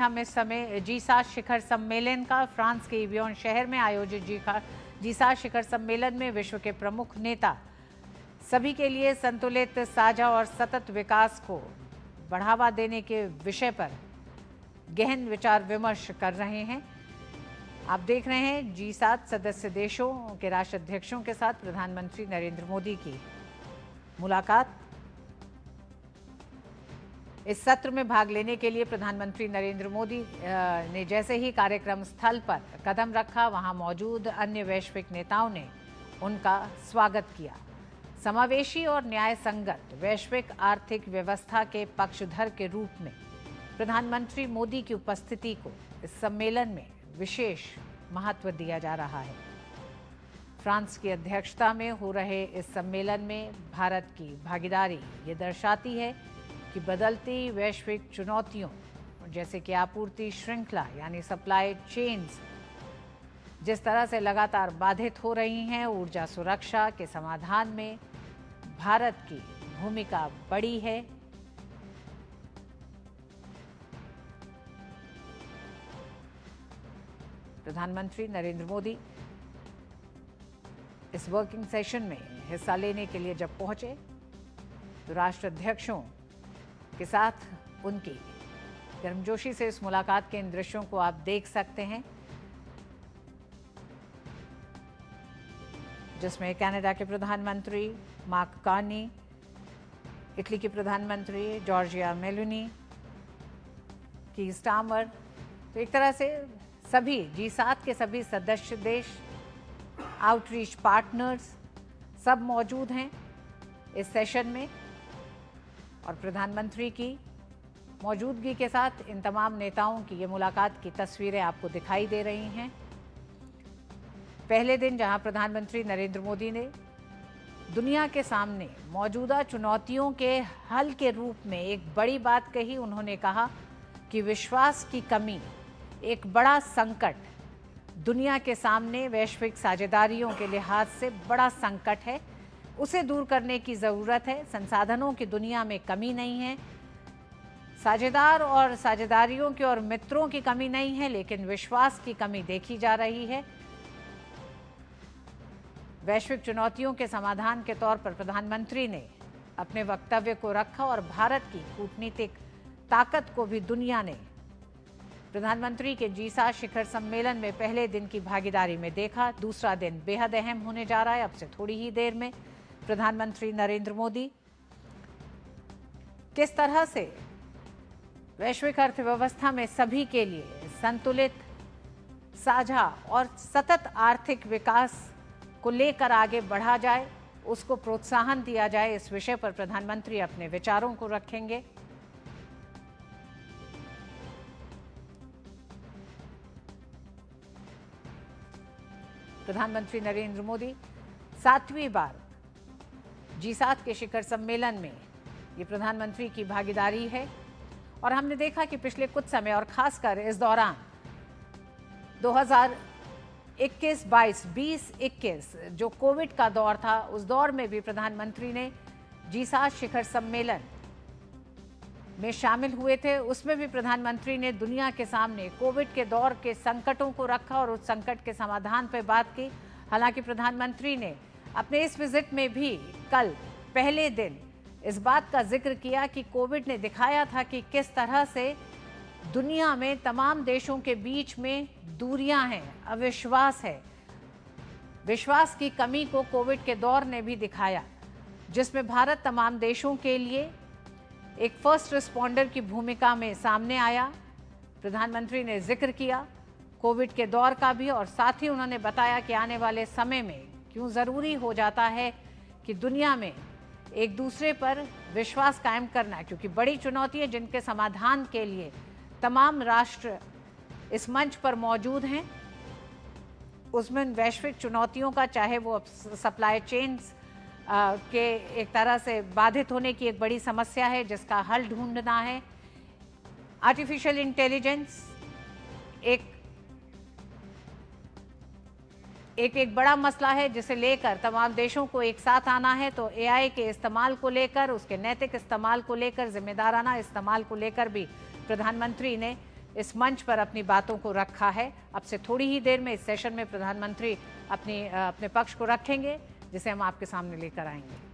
हम इस समय जी7 शिखर सम्मेलन का फ्रांस के इवियन शहर में आयोजित जी7 शिखर सम्मेलन में विश्व के प्रमुख नेता सभी के लिए संतुलित, साझा और सतत विकास को बढ़ावा देने के विषय पर गहन विचार विमर्श कर रहे हैं। आप देख रहे हैं जी7 सदस्य देशों के राष्ट्राध्यक्षों के साथ प्रधानमंत्री नरेंद्र मोदी की मुलाकात। इस सत्र में भाग लेने के लिए प्रधानमंत्री नरेंद्र मोदी ने जैसे ही कार्यक्रम स्थल पर कदम रखा, वहां मौजूद अन्य वैश्विक नेताओं ने उनका स्वागत किया। समावेशी और न्याय संगत वैश्विक आर्थिक व्यवस्था के पक्षधर के रूप में प्रधानमंत्री मोदी की उपस्थिति को इस सम्मेलन में विशेष महत्व दिया जा रहा है। फ्रांस की अध्यक्षता में हो रहे इस सम्मेलन में भारत की भागीदारी ये दर्शाती है कि बदलती वैश्विक चुनौतियों जैसे कि आपूर्ति श्रृंखला यानी सप्लाई चेन्स जिस तरह से लगातार बाधित हो रही हैं, ऊर्जा सुरक्षा के समाधान में भारत की भूमिका बड़ी है। प्रधानमंत्री नरेंद्र मोदी इस वर्किंग सेशन में हिस्सा लेने के लिए जब पहुंचे तो राष्ट्राध्यक्षों के साथ उनकी गर्मजोशी से इस मुलाकात के इन दृश्यों को आप देख सकते हैं, जिसमें कनाडा के प्रधानमंत्री मार्क कार्नी, इटली के प्रधानमंत्री जॉर्जिया मेलोनी, की स्टामर, तो एक तरह से सभी जी7 के सभी सदस्य देश, आउटरीच पार्टनर्स सब मौजूद हैं इस सेशन में। और प्रधानमंत्री की मौजूदगी के साथ इन तमाम नेताओं की ये मुलाकात की तस्वीरें आपको दिखाई दे रही हैं। पहले दिन जहां प्रधानमंत्री नरेंद्र मोदी ने दुनिया के सामने मौजूदा चुनौतियों के हल के रूप में एक बड़ी बात कही। उन्होंने कहा कि विश्वास की कमी एक बड़ा संकट, दुनिया के सामने वैश्विक साझेदारियों के लिहाज से बड़ा संकट है, उसे दूर करने की ज़रूरत है। संसाधनों की दुनिया में कमी नहीं है, साझेदार और साझेदारियों की और मित्रों की कमी नहीं है, लेकिन विश्वास की कमी देखी जा रही है। वैश्विक चुनौतियों के समाधान के तौर पर प्रधानमंत्री ने अपने वक्तव्य को रखा और भारत की कूटनीतिक ताकत को भी दुनिया ने प्रधानमंत्री के जी7 शिखर सम्मेलन में पहले दिन की भागीदारी में देखा। दूसरा दिन बेहद अहम होने जा रहा है। अब से थोड़ी ही देर में प्रधानमंत्री नरेंद्र मोदी किस तरह से वैश्विक अर्थव्यवस्था में सभी के लिए संतुलित, साझा और सतत आर्थिक विकास को लेकर आगे बढ़ा जाए, उसको प्रोत्साहन दिया जाए, इस विषय पर प्रधानमंत्री अपने विचारों को रखेंगे। प्रधानमंत्री नरेंद्र मोदी 7वीं बार जी7 के शिखर सम्मेलन में ये प्रधानमंत्री की भागीदारी है। और हमने देखा कि पिछले कुछ समय और खासकर इस दौरान 2021-22, 20-21 जो कोविड का दौर था, उस दौर में भी प्रधानमंत्री ने जी7 शिखर सम्मेलन में शामिल हुए थे। उसमें भी प्रधानमंत्री ने दुनिया के सामने कोविड के दौर के संकटों को रखा और उस संकट के समाधान पर बात की। हालांकि प्रधानमंत्री ने अपने इस विजिट में भी कल पहले दिन इस बात का जिक्र किया कि कोविड ने दिखाया था कि किस तरह से दुनिया में तमाम देशों के बीच में दूरियां हैं, अविश्वास है। विश्वास की कमी को कोविड के दौर ने भी दिखाया, जिसमें भारत तमाम देशों के लिए एक फर्स्ट रिस्पॉन्डर की भूमिका में सामने आया। प्रधानमंत्री ने जिक्र किया कोविड के दौर का भी, और साथ ही उन्होंने बताया कि आने वाले समय में क्यों ज़रूरी हो जाता है कि दुनिया में एक दूसरे पर विश्वास कायम करना, क्योंकि बड़ी चुनौती है जिनके समाधान के लिए तमाम राष्ट्र इस मंच पर मौजूद हैं। उसमें वैश्विक चुनौतियों का, चाहे वो सप्लाई चेन्स के एक तरह से बाधित होने की एक बड़ी समस्या है जिसका हल ढूंढना है, आर्टिफिशियल इंटेलिजेंस एक बड़ा मसला है जिसे लेकर तमाम देशों को एक साथ आना है। तो एआई के इस्तेमाल को लेकर, उसके नैतिक इस्तेमाल को लेकर, जिम्मेदाराना इस्तेमाल को लेकर भी प्रधानमंत्री ने इस मंच पर अपनी बातों को रखा है। अब से थोड़ी ही देर में इस सेशन में प्रधानमंत्री अपने पक्ष को रखेंगे, जिसे हम आपके सामने लेकर आएंगे।